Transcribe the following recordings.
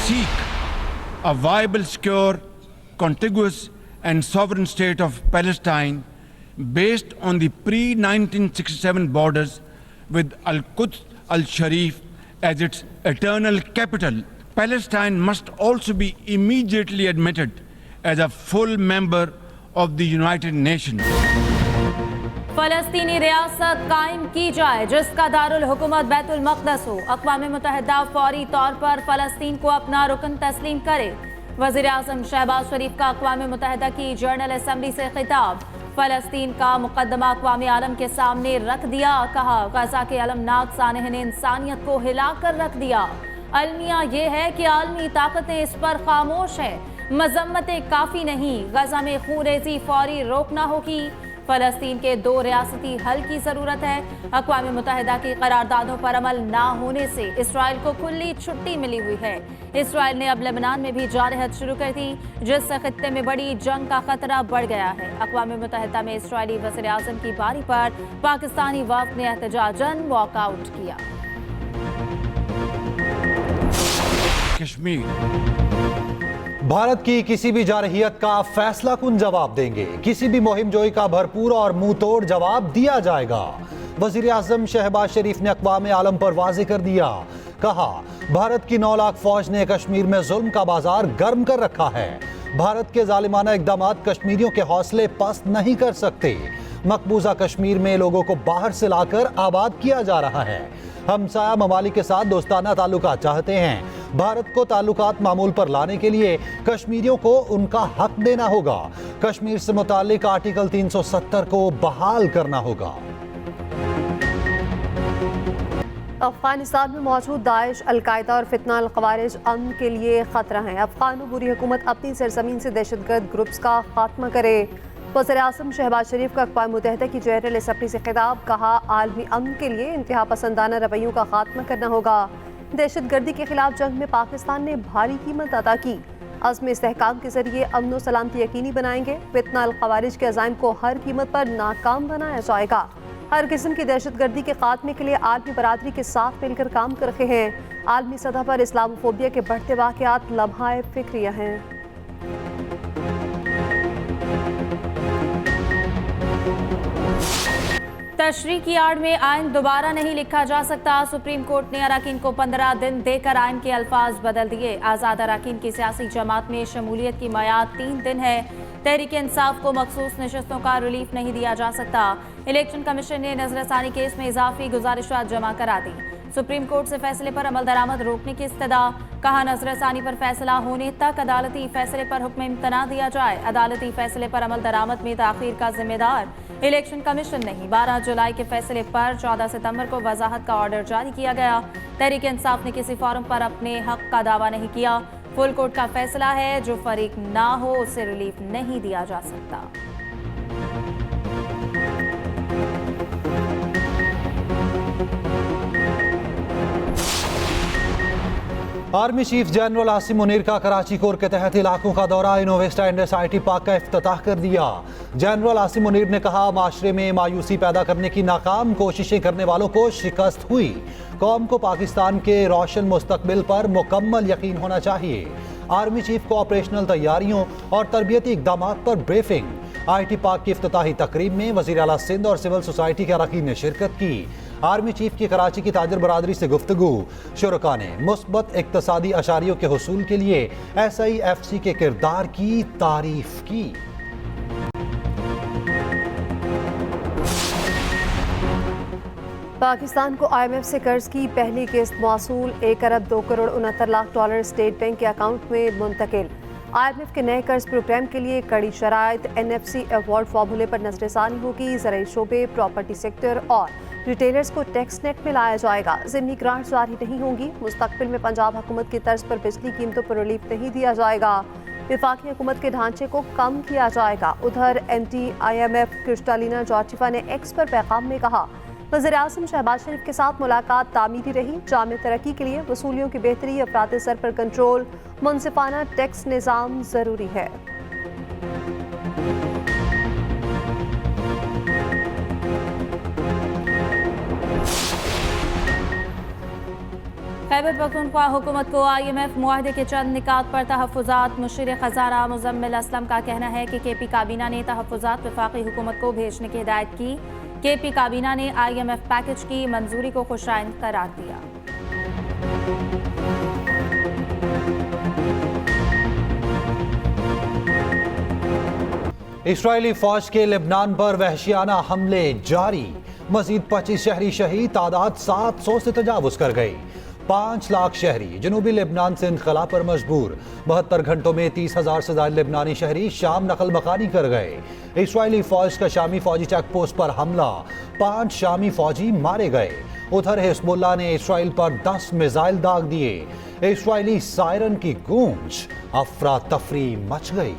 seek a viable, secure, contiguous and sovereign state of Palestine based on the pre-1967 borders with Al-Quds al-Sharif as its eternal capital. Palestine must also be immediately admitted as a full member of the United Nations. फलस्तीनी रियासत कायम की जाए जिसका दारुल हुकूमत बैतुल मक़दस हो। अक़वाम मुत्तहिदा फौरी तौर पर फ़लस्तीन को अपना रुकन तस्लीम करे। वज़ीर आज़म शहबाज शरीफ का अक़वाम मुत्तहिदा की जनरल असम्बली से खिताब। फ़लस्तीन का मुक़दमा अक़वाम आलम के सामने रख दिया। कहा गज़ा के अलमनाक सानह ने इंसानियत को हिला कर रख दिया। अलमिया ये है कि आलमी ताकतें इस पर खामोश है। मजम्मतें काफ़ी नहीं, गज़ा में खूनरेज़ी फौरी रोकना होगी। फ़लस्तीन के 2 रियासती हल की ज़रूरत है। अक़वाम मुत्तहिदा की करारदादों पर अमल ना होने से इसराइल को खुली छुट्टी मिली हुई है। इसराइल ने अब लेबनान में भी जारहत शुरू कर दी जिससे खित्ते में बड़ी जंग का खतरा बढ़ गया है। अक़वाम मुत्तहिदा में इसराइली वज़ीर आज़म की बारी पर पाकिस्तानी वफ़द ने एहतजाजन वॉकआउट किया। कश्मीर भारत की किसी भी जारहियत का फैसला कुन जवाब देंगे। किसी भी मुहिम जोई का भरपूर और मुंह तोड़ जवाब दिया जाएगा। वज़ीर आज़म शहबाज शरीफ ने अक़वाम आलम पर वाज़ेह कर दिया। कहा भारत की 9 लाख फौज ने कश्मीर में जुल्म का बाजार गर्म कर रखा है। भारत के जालिमाना इक़दामात कश्मीरियों के हौसले पस्त नहीं कर सकते। मकबूजा कश्मीर में लोगों को बाहर से लाकर आबाद किया जा रहा है। हमसाया ममालिक के साथ दोस्ताना ताल्लुकात चाहते हैं। भारत को ताल्लुकात मामूल पर लाने के लिए कश्मीरियों को उनका हक देना होगा। कश्मीर से मुताल्लिक आर्टिकल 370 को बहाल करना होगा। अफगानिस्तान में मौजूद दाइश, अलकायदा और फितना अल-ख़वारिज अमन के लिए खतरा है। अफगान बुरी हुकूमत अपनी सरजमीन से दहशतगर्द ग्रुप्स का खात्मा करे। वज़ीर आज़म शहबाज शरीफ का अक़वाम मुत्तहिदा की जनरल असम्बली से खिताब। कहा आलमी अमन के लिए इंतहा पसंदाना रवैयों का खात्मा करना होगा। दहशतगर्दी के खिलाफ जंग में पाकिस्तान ने भारी कीमत अदा की। अज़्म इस्तेहकाम के जरिए अमन व सलामती यकीनी बनाएंगे। फितना अल-ख़वारिज के अज़ाइम को हर कीमत पर नाकाम बनाया जाएगा। हर किस्म की दहशतगर्दी के खात्मे के लिए आलमी बरादरी के साथ मिलकर काम कर रहे हैं। आलमी सतह पर इस्लामोफोबिया के बढ़ते वाक़यात लम्हाए फ़िक्रिया हैं। तशरीह की आड़ में आइन दोबारा नहीं लिखा जा सकता। सुप्रीम कोर्ट ने अरकान को 15 दिन देकर आइन के अल्फाज बदल दिए। आज़ाद अरकान की सियासी जमात में शमूलियत की मयाद 3 दिन है। तहरीक इंसाफ को मखसूस नशस्तों का रिलीफ नहीं दिया जा सकता। इलेक्शन कमीशन ने नजरसानी केस में इजाफी गुजारिशात जमा करा दी। सुप्रीम कोर्ट से फैसले पर अमल दरामद रोकने की इस्तदा। कहा नजरसानी पर फैसला होने तक अदालती फैसले पर हुक्म इम्तना दिया जाए। अदालती फैसले पर अमल दरामद में ताखीर का जिम्मेदार इलेक्शन कमीशन नहीं। 12 जुलाई के फैसले पर 14 सितंबर को वजाहत का ऑर्डर जारी किया गया। तहरीक इंसाफ ने किसी फॉर्म पर अपने हक का दावा नहीं किया। फुल कोर्ट का फैसला है, जो फरीक ना हो उसे रिलीफ नहीं दिया जा सकता। Army chief general Asim Munir का कराची कोर के तहत इलाकों का दौरा। इनोवेस्टा एंड एसआईटी पार्क का इफ्तिताह कर दिया। जनरल आसिम मुनीर ने कहा माशरे में मायूसी पैदा करने की नाकाम कोशिशें करने वालों को शिकस्त हुई। कौम को पाकिस्तान के रोशन मुस्तकबिल पर मुकम्मल यकीन होना चाहिए। आर्मी चीफ को ऑपरेशनल तैयारियों और तरबियती इक़दामात पर ब्रीफिंग। IT पार्क की इफ्तिताही तकरीब में वज़ीर आला सिंध और सिविल सोसाइटी के अरकान ने शिरकत की। आर्मी चीफ की कराची की ताजर बरादरी से गुफ्तगू। शुरका ने मुस्बत इक़्तिसादी अशारियों के हुसूल के लिए SIFC के किरदार की तारीफ की। पाकिस्तान को IMF से कर्ज की पहली किस्त मौसूल। 1 अरब 2 crore 69 lakh dollar state bank के अकाउंट में मुंतकिल। IMF के नए कर्ज प्रोग्राम के लिए कड़ी शराइत। NFC अवार्ड फार्मूले पर नजरसानी होगी। ज़राई शोबे, प्रॉपर्टी सेक्टर और रिटेलर्स को टैक्स नेट में लाया जाएगा। ज़िमनी ग्रांट जारी नहीं होंगी। मुस्तकबिल में पंजाब हुकूमत की तर्ज पर बिजली कीमतों पर रिलीफ नहीं दिया जाएगा। विफाकी हुकूमत के ढांचे को कम किया जाएगा। उधर MD IMF क्रिस्टालिना जॉर्जिवा ने एक्स पर पैगाम में कहा वज़ीर आज़म शहबाज शरीफ के साथ मुलाकात तामीरी रही। जामे तरक्की के लिए वसूलियों की बेहतरी, अफराद सर पर कंट्रोल, मुनसिफाना टैक्स निज़ाम ज़रूरी है। खैबर पख्तूनख्वा हुकूमत को IMF मुआहदे के चंद निकात पर तहफ़्फ़ुज़ात। मुशीर ख़ज़ाना मुज़म्मिल असलम का कहना है कि KP काबीना ने तहफ़्फ़ुज़ात वफ़ाक़ी हुकूमत को भेजने की हिदायत की। KP काबीना ने IMF पैकेज की मंजूरी को खुशाइंद करार दिया। इस्राएली फौज के लेबनान पर वहशियाना हमले जारी। मजीद 25 शहरी शहीद, तादाद 700 से तजावुज कर गई। 5 लाख शहरी जनूबी लेबनान से इनखला पर मजबूर। 72 घंटों में 30,000 से ज्यादा लेबनानी शहरी शाम नकल मकानी कर गए। इस्राएली फौज का शामी फौजी चेक पोस्ट पर हमला, 5 शामी फौजी मारे गए। उधर हिजबुल्लाह ने इसराइल पर 10 मिसाइल दाग दिए। इस्राएली सायरन की गूंज, अफरा तफरी मच गई।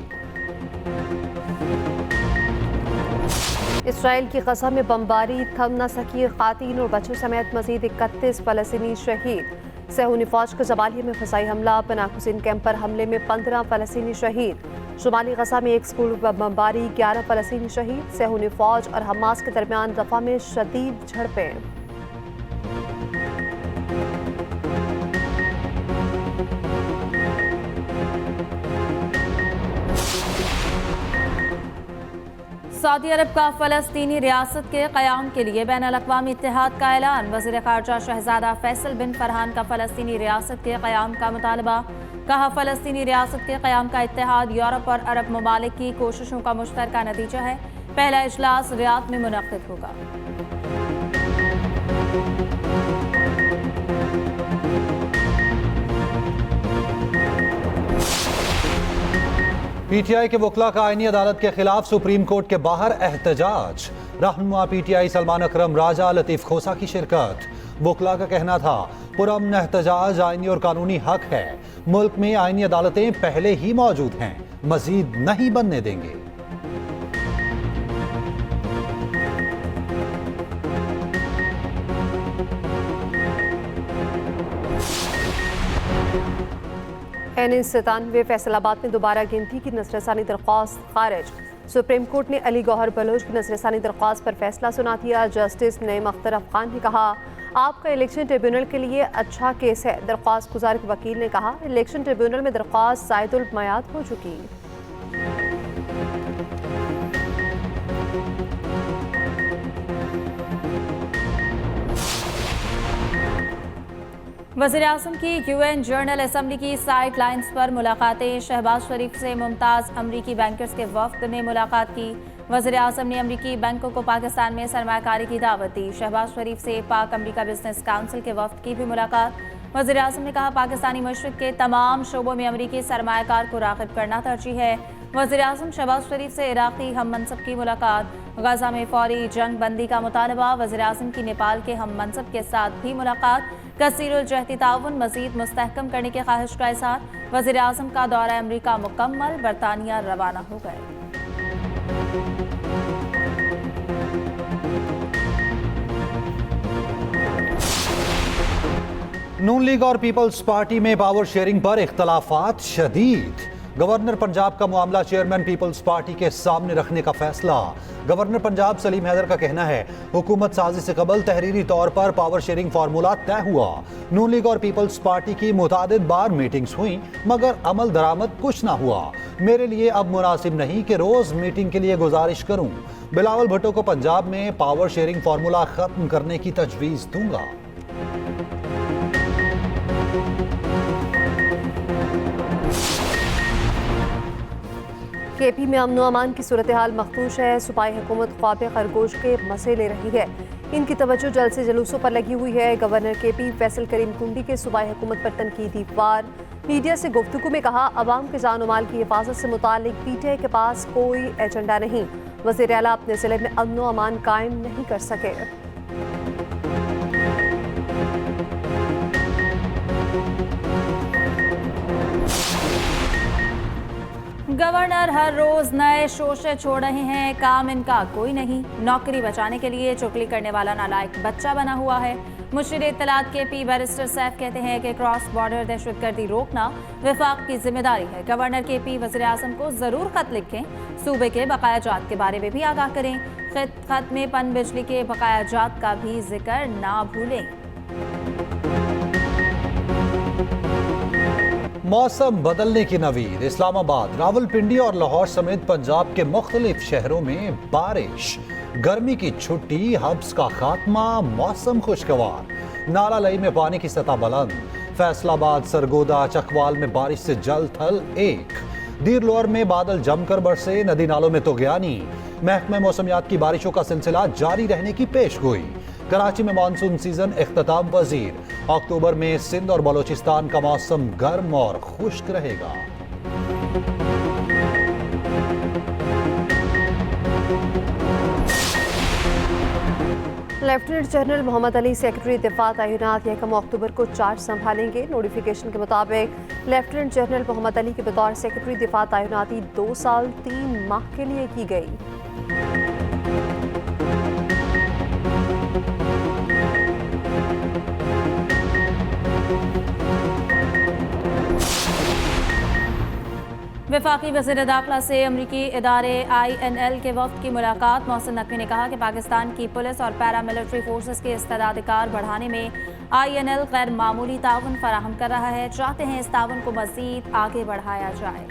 इसराइल की गजा में बमबारी, थम न सकी खातीन और बच्चों समेत मजीद 31 फलस्तीनी शहीद। सहूनी फौज का जबालिया में फसाई हमला, पनाकुसिन कैंप पर हमले में 15 फलस्तीनी शहीद। शुमाली गजा में एक स्कूल पर बमबारी, 11 फलस्तीनी शहीद। सहूनी फौज और हमास के दरमियान रफा में शदीद झड़पें। सऊदी अरब का फ़लस्तीनी रियासत के क़याम के लिए बैनुल-अक़वामी इत्तेहाद का ऐलान। वज़ीर ख़ारजा शहज़ादा फैसल बिन फरहान का फ़लस्तीनी रियासत के क़याम का मुतालबा। कहा, फ़लस्तीनी रियासत के क़याम का इत्तेहाद यूरोप और अरब ममालिक की कोशिशों का मुश्तरका नतीजा है। पहला इजलास रियाद में मुनक़्क़िद होगा। PTI के वकला का आईनी अदालत के खिलाफ सुप्रीम कोर्ट के बाहर एहतजाज। रहनुमा PTI सलमान अकरम राजा लतीफ़ खोसा की शिरकत। वकला का कहना था, पुरअमन एहतजाज आईनी और कानूनी हक है। मुल्क में आईनी अदालतें पहले ही मौजूद हैं, मजीद नहीं बनने देंगे। N97 फैसलाबाद में दोबारा गिनती की नजरसानी दरख्वास्त खारिज। सुप्रीम कोर्ट ने अली गौहर बलोच की नजरसानी दरख्वास्त पर फैसला सुना दिया। जस्टिस नईम अख्तर अफगान ने कहा, आपका इलेक्शन ट्रिब्यूनल के लिए अच्छा केस है। दरख्वास्त गुजार के वकील ने कहा, इलेक्शन ट्रिब्यूनल में दरख्वास्त ज़ायदुल मयाद हो चुकी। वज़ीर-ए-आज़म की UN जनरल असम्बली की साइड लाइन्स पर मुलाकातें। शहबाज शरीफ से मुमताज़ अमरीकी बैंकर्स के वफ्द ने मुलाकात की। वज़ीर-ए-आज़म ने अमरीकी बैंकों को पाकिस्तान में सरमायाकारी की दावत दी। शहबाज शरीफ से पाक अमरीका बिजनेस काउंसिल के वफ्द की भी मुलाकात। वज़ीर-ए-आज़म ने कहा, पाकिस्तानी मशरिक़ के तमाम शोबों में अमरीकी सरमायाकार को राग़िब करना तरजीह है। वज़ीर-ए-आज़म शहबाज शरीफ से इराक़ी हम मनसब की मुलाकात। गजा में फौरी जंग बंदी का मुतालबा। वज़ीर-ए-आज़म की नेपाल के हम मनसब के साथ भी मुलाकात। कसीरुल जहती ताउन मज़ीद मुस्तहकम करने की ख्वाहिश का इज़हार। वज़ीर-ए-आज़म का दौरा अमरीका मुकम्मल, बरतानिया रवाना हो गए। नून लीग और पीपल्स पार्टी में पावर शेयरिंग पर इख्तलाफात शदीद। गवर्नर पंजाब का मामला चेयरमैन पीपल्स पार्टी के सामने रखने का फैसला। गवर्नर पंजाब सलीम हैदर का कहना है, हुकूमत साजी से कबल तहरीरी तौर पर पावर शेयरिंग फार्मूला तय हुआ। नून लीग और पीपल्स पार्टी की मुतादिद बार मीटिंग्स हुई, मगर अमल दरामद कुछ ना हुआ। मेरे लिए अब मुनासिब नहीं कि रोज मीटिंग के लिए गुजारिश करूं। बिलावल भुट्टो को पंजाब में पावर शेयरिंग फार्मूला खत्म करने की तजवीज दूंगा। KP में अमन अमान की सूरत हाल मखदूश है। सूबाई हुकूमत ख्वाब खरगोश के मसे ले रही है। इनकी तवज्जो जलसे जुलूसों पर लगी हुई है। गवर्नर KP फैसल करीम कुंडी के सूबाई हुकूमत पर तनकीदी वार। मीडिया से गुफ्तगू में कहा, अवाम के जान माल की हिफाजत से मुतालिक PTI के पास कोई एजेंडा नहीं। वज़ीर आला अपने ज़िले में अमन अमान कायम नहीं कर सके। गवर्नर हर रोज नए शोशे छोड़ रहे हैं, काम इनका कोई नहीं। नौकरी बचाने के लिए चुगली करने वाला नालायक बच्चा बना हुआ है। मुशीर इत्तलात KP बैरिस्टर सैफ कहते हैं कि क्रॉस बॉर्डर दहशतगर्दी रोकना वफाक की जिम्मेदारी है। गवर्नर KP वज़ीर-ए-आज़म को ज़रूर खत लिखें, सूबे के बकायाजात के बारे में भी आगाह करें। खत में पन बिजली के बकायाजात का भी जिक्र ना भूलें। मौसम बदलने की नवीद। इस्लामाबाद, रावलपिंडी और लाहौर समेत पंजाब के मुख्तलिफ शहरों में बारिश। गर्मी की छुट्टी, हब्स का खात्मा, मौसम खुशगवार। नाला लई में पानी की सतह बुलंद। फैसलाबाद, सरगोदा, चकवाल में बारिश से जल थल एक। दीर लोअर में बादल जमकर बरसे, नदी नालों में तुगयानी। महकमे मौसमियात की बारिशों का सिलसिला जारी रहने की पेशगोई। कराची में मानसून सीजन इख्तिताम पजीर। अक्टूबर में सिंध और बलोचिस्तान का मौसम गर्म और खुश्क रहेगा। Lieutenant general Mohammad Ali secretary दिफा तैनात 1 अक्टूबर को चार्ज संभालेंगे। नोटिफिकेशन के मुताबिक लेफ्टिनेंट जनरल मोहम्मद अली के बतौर सेक्रेटरी दिफा तैनाती 2 साल 3 माह के लिए की गई। वफाकी वज़ीर दाखिला से अमरीकी इदारे INL के वफ्द की मुलाकात। मोहसिन नकवी ने कहा कि पाकिस्तान की पुलिस और पैरामिलिट्री फोर्सेस के इस्तेदादिकार बढ़ाने में INL गैर मामूली ताउन फराहम कर रहा है। चाहते हैं इस ताउन को मज़ीद आगे बढ़ाया जाए।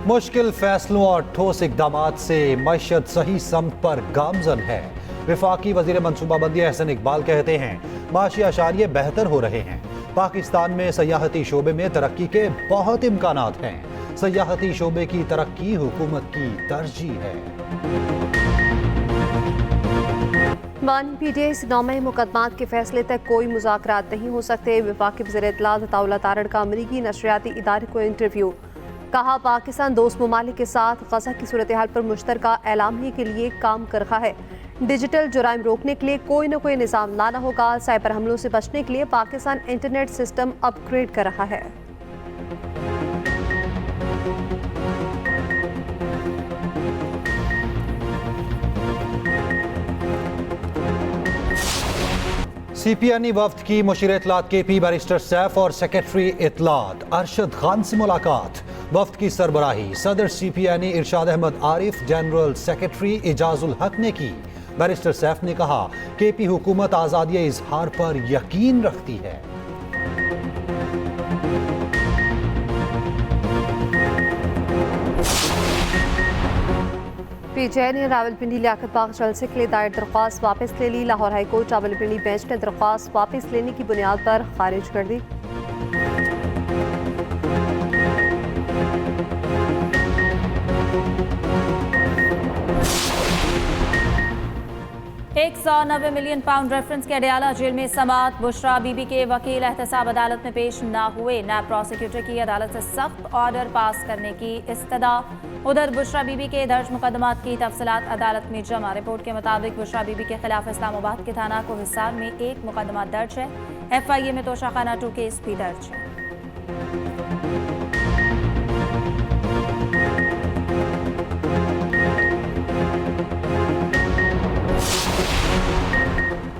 मुश्किल फैसलों और ठोस इकदामात से मईशत सही समत पर गामजन है। वफाकी वजीर मनसूबाबंदी अहसन इकबाल कहते हैं माशी आशारिये बेहतर हो रहे हैं। पाकिस्तान में सयाहती शोबे में तरक्की के बहुत इम्कानात हैं। सयाहती शोबे की तरक्की हुकूमत की तरजीह है। बानी PTI से 9 मुकदमात के फैसले तक कोई मुज़ाकरात नहीं हो सकते। वफाकी वज़ीर इत्तलात अताउल्लाह तारड़ का अमरीकी नशरियाती इदारे को इंटरव्यू। कहा पाकिस्तान दोस्त ममालिक के साथ गजा की सूरत हाल पर मुश्तरका एलामिया के लिए काम कर रहा है। डिजिटल जुराइम रोकने के लिए कोई न कोई निज़ाम लाना होगा। साइबर हमलों से बचने के लिए पाकिस्तान इंटरनेट सिस्टम अपग्रेड कर रहा है। CPNE वफ्द की मुशीर इत्तलात KP बैरिस्टर सैफ और सेक्रेटरी इत्तलात अरशद खान से मुलाकात। वफ्द की सरबराही सदर CPNE इरशाद अहमद आरिफ, जनरल सेक्रेटरी इजाजुल हक ने की। बैरिस्टर सैफ ने कहा KP हुकूमत आज़ादी इजहार पर यकीन रखती है। PTI ने रावलपिंडी लियाकत बाग जलसे के लिए दायर दरख्वास्त वापस ले ली। लाहौर हाईकोर्ट रावलपिंडी बेंच ने दरख्वास्त वापस लेने की बुनियाद पर खारिज कर दी। 190 मिलियन पाउंड रेफरेंस के अडयाला जेल में समात। बुशरा बीबी के वकील एहतसाब अदालत में पेश न हुए। नैब प्रोसिक्यूटर की अदालत से सख्त ऑर्डर पास करने की इस्तदा। उधर बुशरा बीबी के दर्ज मुकदमात की तफसीलात अदालत में जमा। रिपोर्ट के मुताबिक बुशरा बीबी के खिलाफ इस्लामाबाद के थाना को हिसार में 1 मुकदमा दर्ज है। FIA में तोशाखाना 2 केस भी दर्ज है।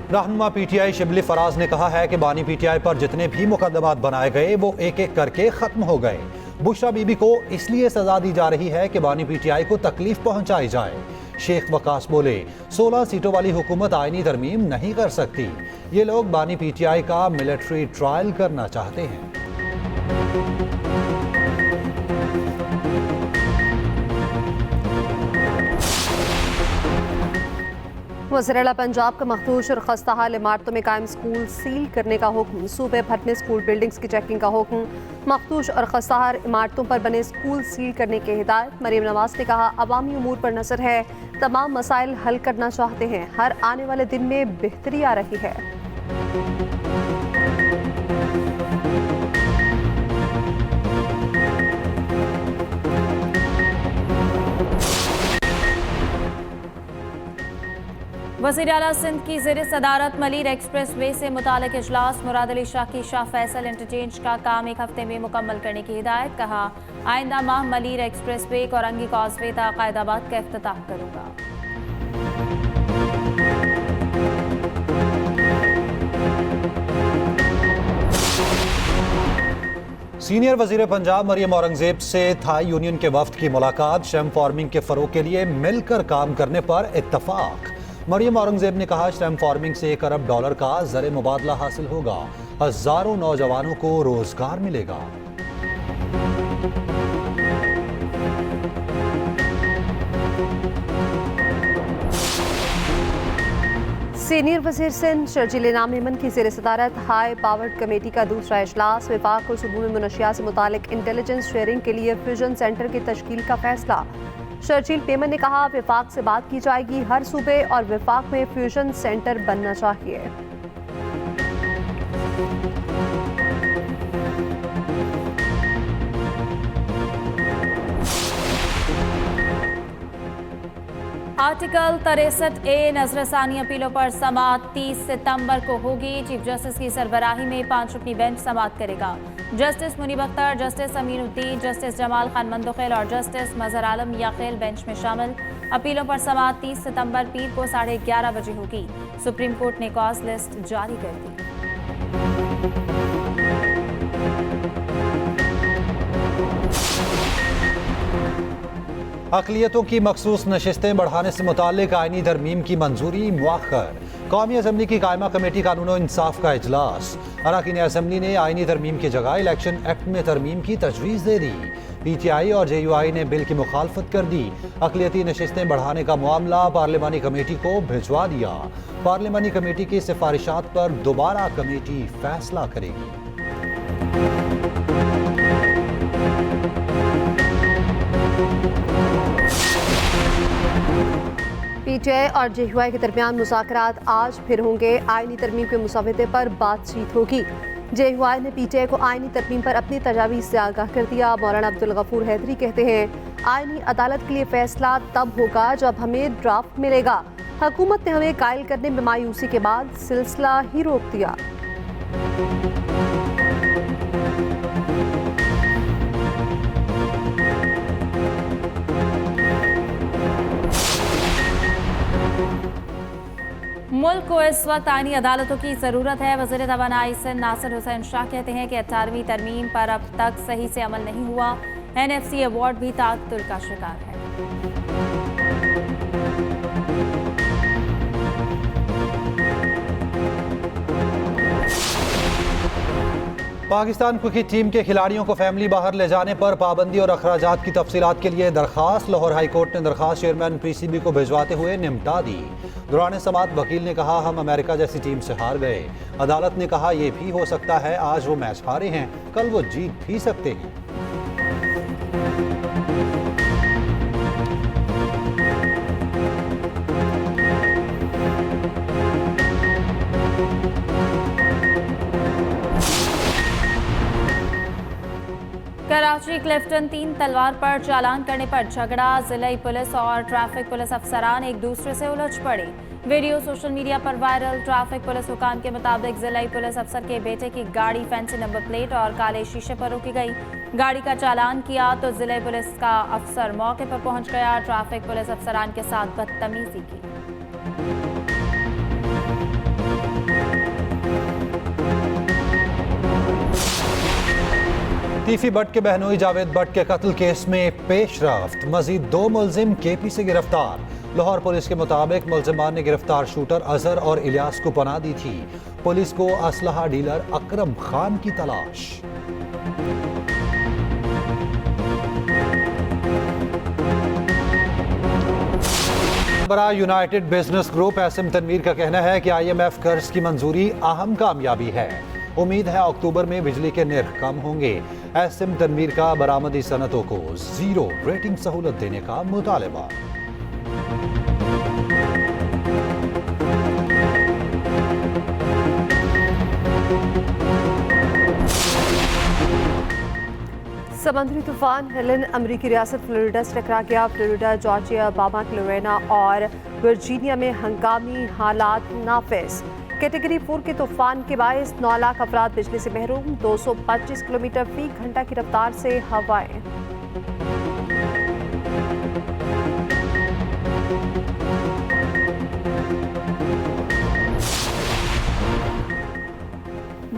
रहनुमा PTI शिबली फराज ने कहा है कि बानी PTI पर जितने भी मुकदमात बनाए गए वो एक एक करके खत्म हो गए। बुशरा बीबी को इसलिए सजा दी जा रही है कि बानी PTI को तकलीफ पहुंचाई जाए। शेख वकास बोले 16 सीटों वाली हुकूमत आईनी तरमीम नहीं कर सकती। ये लोग बानी PTI का मिलिट्री ट्रायल करना चाहते हैं। वज़ीर-ए-आला पंजाब का मखदूश और खस्ता हाल इमारतों में कायम स्कूल सील करने का हुक्म। सूबे भर में स्कूल बिल्डिंग्स की चेकिंग का हुक्म। मखदूश और खस्ता हाल इमारतों पर बने स्कूल सील करने की हिदायत। मरीम नवाज ने कहा अवामी उमूर पर नजर है, तमाम मसाइल हल करना चाहते हैं। हर आने वाले दिन में बेहतरी आ रही है। वज़ीर आला सिंध की ज़ेर सदारत मलीर एक्सप्रेस वे से मुतालिक इजलास। मुराद अली शाह की शाह फैसल इंटरचेंज का काम 1 हफ्ते में मुकम्मल करने की हिदायत। कहा आइंदा माह Malir express way Korangi causeway तक कायदाबाद का इफ्तिताह करूंगा। सीनियर वजीर पंजाब मरियम औरंगजेब से थाई यूनियन के वफ्द की मुलाकात, श्रम फार्मिंग के फरोग के लिए मिलकर काम करने पर इत्तफाक। मरियम औरंगजेब ने कहा, श्रम फार्मिंग से $1 अरब का ज़र मुबादला हासिल होगा, हजारों नौजवानों को रोजगार मिलेगा। सीनियर वजीर सिंध शर्जील इनाम मेमन की ज़ेर सदारत हाई पावर्ड कमेटी का दूसरा इजलास, विफाक और सूबों में मुनशियात से मुतालिक इंटेलिजेंस शेयरिंग के लिए फ्यूजन सेंटर की तश्कील का फैसला। शर्जील मेमन ने कहा, विफाक से बात की जाएगी, हर सूबे और विफाक में फ्यूजन सेंटर बनना चाहिए। आर्टिकल 63A नजरसानी अपीलों पर समाअत 30 सितंबर को होगी। चीफ जस्टिस की सरबराही में 5 रुकनी बेंच समाअत करेगा। Justice Munib Akhtar, justice Aminuddin, justice Jamal Khan Mandokhel और जस्टिस मजहर आलम याखेल बेंच में शामिल। अपीलों पर समाअत 30 सितंबर पीर को 11:30 बजे होगी। सुप्रीम कोर्ट ने कॉज लिस्ट जारी कर दी। अक़लियतों की मखसूस नशिस्तें बढ़ाने से मुताल्लिक आईनी तरमीम की मंजूरी मुअख्खर। कौमी असम्बली की कायमा कमेटी कानून और इंसाफ का इजलास। अरकान असम्बली ने आईनी तरमीम की जगह इलेक्शन एक्ट में तरमीम की तजवीज़ दे दी। PTI और JUI ने बिल की मुखालफत कर दी। अक़लियती नशिस्तें बढ़ाने का मामला पार्लिमानी कमेटी को भिजवा दिया। पार्लिमानी कमेटी की सिफारिशात पर दोबारा कमेटी फैसला करेगी। PTI और JUI के दरमियान मुज़ाकरात आज फिर होंगे। आईनी तरमीम के मुसव्वदे पर बातचीत होगी। JUI ने PTI को आईनी तरमीम पर अपनी तजावीज़ से आगाह कर दिया। मौलाना अब्दुल गफूर हैदरी कहते हैं, आईनी अदालत के लिए फैसला तब होगा जब हमें ड्राफ्ट मिलेगा। हुकूमत ने हमें कायल करने में मायूसी के बाद सिलसिला ही रोक दिया। मुल्क को इस वक्त आईनी अदालतों की ज़रूरत है। वज़ीर तवानाई सिंध नासिर हुसैन शाह कहते हैं कि 18वीं तरमीम पर अब तक सही से अमल नहीं हुआ। NFC अवार्ड भी ताअत्तुल का शिकार है। पाकिस्तान क्रिकेट टीम के खिलाड़ियों को फैमिली बाहर ले जाने पर पाबंदी और अखराजात की तफसीलात के लिए दरखास्त। लाहौर हाई कोर्ट ने दरखास्त चेयरमैन PCB को भिजवाते हुए निपटा दी। दौरान समाअत वकील ने कहा, हम अमेरिका जैसी टीम से हार गए। अदालत ने कहा, यह भी हो सकता है आज वो मैच हारे हैं, कल वो जीत भी सकते हैं। कराची क्लिफ्टन 3 तलवार पर चालान करने पर झगड़ा। जिलाई पुलिस और ट्रैफिक पुलिस अफसरान एक दूसरे से उलझ पड़े। वीडियो सोशल मीडिया पर वायरल। ट्रैफिक पुलिस हुकाम के मुताबिक जिलाई पुलिस अफसर के बेटे की गाड़ी फैंसी नंबर प्लेट और काले शीशे पर रोकी गई। गाड़ी का चालान किया तो जिलाई पुलिस का अफसर मौके पर पहुंच गया। ट्रैफिक पुलिस अफसरान के साथ बदतमीजी की। तीफी भट्ट के बहनोई जावेद भट्ट के कत्ल केस में पेशरफ्त। मजीद 2 मुलजिम KP से गिरफ्तार। लाहौर पुलिस के मुताबिक मुलजिमान ने गिरफ्तार शूटर अजहर और इलियास को पनाह दी थी। पुलिस को असलहा डीलर अकरम खान की तलाश। बड़ा united business group SM Tanveer का कहना है कि IMF कर्ज की मंजूरी अहम कामयाबी है। उम्मीद है अक्टूबर में बिजली के निर्ख कम होंगे। एसएम तनवीर का बरामदी सनतों को 0 रेटिंग सहूलत देने का मुतालबा। समुद्री तूफान हेलन अमरीकी रियासत फ्लोरिडा से टकरा गया। फ्लोरिडा, जॉर्जिया, बामा, क्लोरेना और वर्जीनिया में हंगामी हालात नाफिज। कैटेगरी 4 के तूफान के बायस 9 लाख अफराद बिजली से महरूम। 225 किलोमीटर फी घंटा की रफ्तार से हवाएं।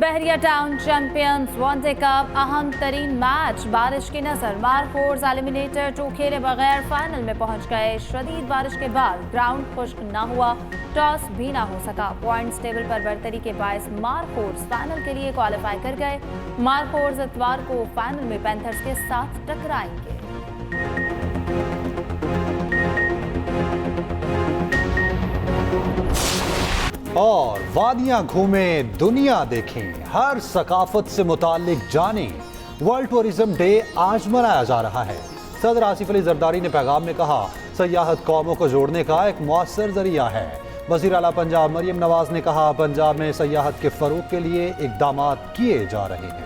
बहरिया टाउन चैंपियंस वनडे कप अहम तरीन मैच बारिश की नजर मारकोर्स एलिमिनेटर 2 खेले बगैर फाइनल में पहुंच गए। शदीद बारिश के बाद ग्राउंड खुश्क न हुआ, टॉस भी ना हो सका। पॉइंट्स टेबल पर बरतरी के बायस मारकोर्स फाइनल के लिए क्वालिफाई कर गए। मारकोर्स इतवार को फाइनल में पैंथर्स के साथ टकराएंगे। और वादियां घूमें, दुनिया देखें, हर सकाफत से मुताल्लिक जानें। वर्ल्ड टूरिज्म डे आज मनाया जा रहा है। सदर आसिफ अली जरदारी ने पैगाम में कहा, सयाहत कौमों को जोड़ने का एक मौसर जरिया है। वज़ीर आला पंजाब मरियम नवाज ने कहा, पंजाब में सयाहत के फरोग के लिए इक़दामात किए जा रहे हैं।